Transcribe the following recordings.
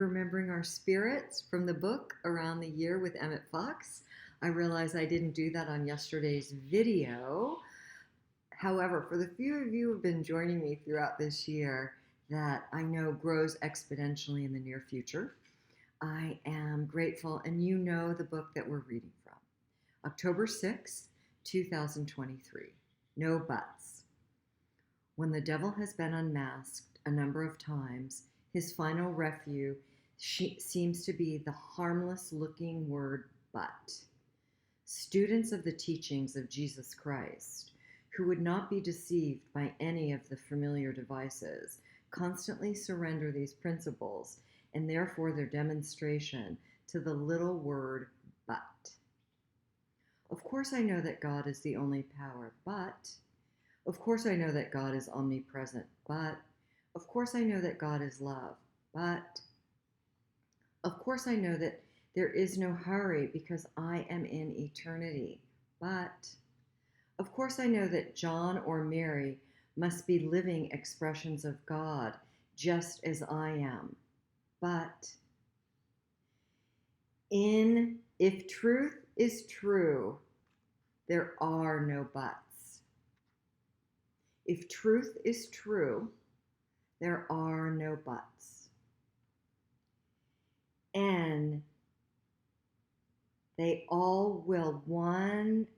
Remembering Our Spirits from the book Around the Year with Emmett Fox. I realize I didn't do that on yesterday's video. However, for the few of you who have been joining me throughout this year that I know grows exponentially in the near future, I am grateful, and you know the book that we're reading from. October 6th, 2023. No buts. When the devil has been unmasked a number of times, his final refuge seems to be the harmless looking word but. Students of the teachings of Jesus Christ, who would not be deceived by any of the familiar devices, constantly surrender these principles and therefore their demonstration to the little word but. Of course, I know that God is the only power, but. Of course, I know that God is omnipresent, but. Of course, I know that God is love, but. Of course, I know that there is no hurry because I am in eternity, but. Of course, I know that John or Mary must be living expressions of God, just as I am, but. If truth is true, there are no buts. If truth is true, there are no buts. And they all will,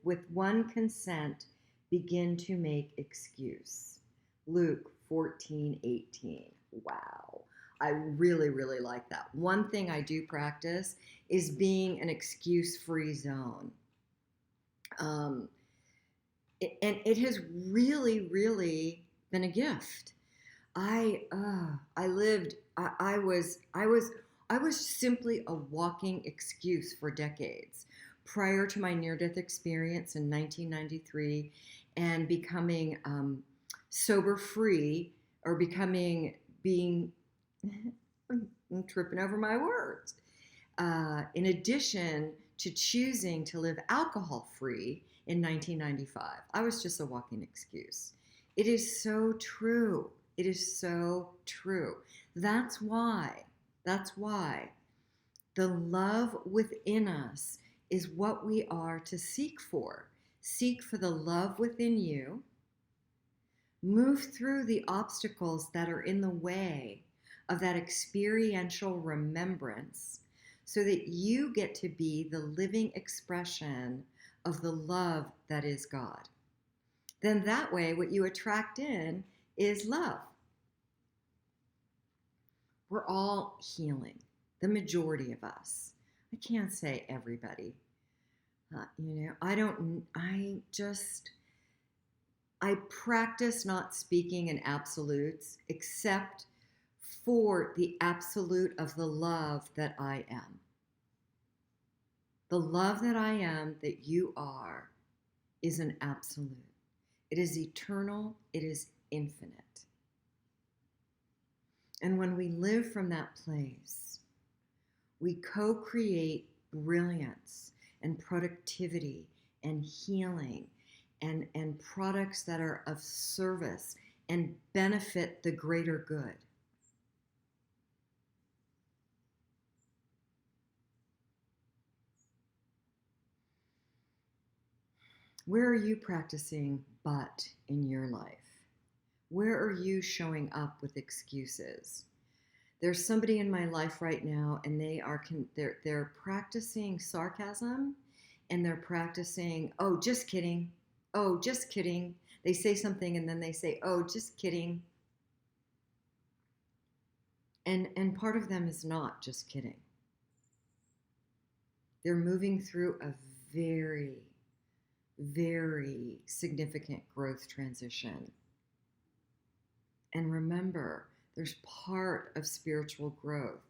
with one consent, begin to make excuse. Luke 14:18. Wow. I really, really like that. One thing I do practice is being an excuse-free zone. And it has really, really been a gift. I was simply a walking excuse for decades prior to my near-death experience in 1993 and becoming sober-free or being I'm tripping over my words. In addition to choosing to live alcohol-free in 1995, I was just a walking excuse. It is so true. It is so true. That's why the love within us is what we are to seek for. Seek for the love within you. Move through the obstacles that are in the way of that experiential remembrance so that you get to be the living expression of the love that is God. Then that way, what you attract in is love. We're all healing, the majority of us. I can't say everybody. I practice not speaking in absolutes except for the absolute of the love that I am. The love that I am, that you are, is an absolute. It is eternal. It is infinite. And when we live from that place, we co-create brilliance and productivity and healing and products that are of service and benefit the greater good. Where are you practicing but in your life? Where are you showing up with excuses? There's somebody in my life right now, and they're practicing sarcasm, and they're practicing, oh, just kidding. Oh, just kidding. They say something, and then they say, oh, just kidding. And part of them is not just kidding. They're moving through a very, very significant growth transition. And remember, there's part of spiritual growth,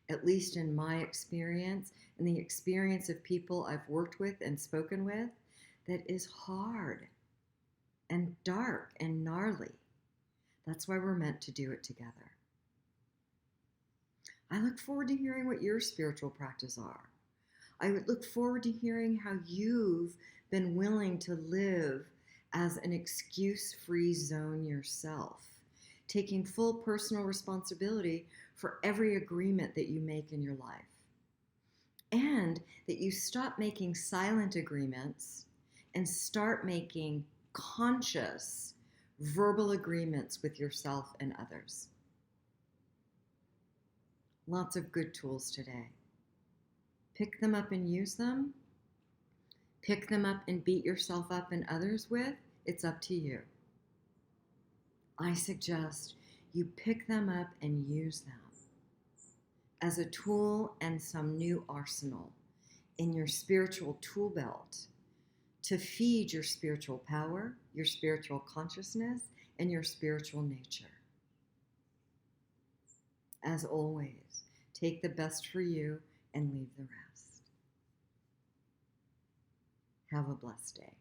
at least in my experience and the experience of people I've worked with and spoken with, that is hard and dark and gnarly. That's why we're meant to do it together. I look forward to hearing what your spiritual practices are. I would look forward to hearing how you've been willing to live as an excuse-free zone yourself, taking full personal responsibility for every agreement that you make in your life. And that you stop making silent agreements and start making conscious verbal agreements with yourself and others. Lots of good tools today. Pick them up and use them. Pick them up and beat yourself up and others with. It's up to you. I suggest you pick them up and use them as a tool and some new arsenal in your spiritual tool belt to feed your spiritual power, your spiritual consciousness, and your spiritual nature. As always, take the best for you and leave the rest. Have a blessed day.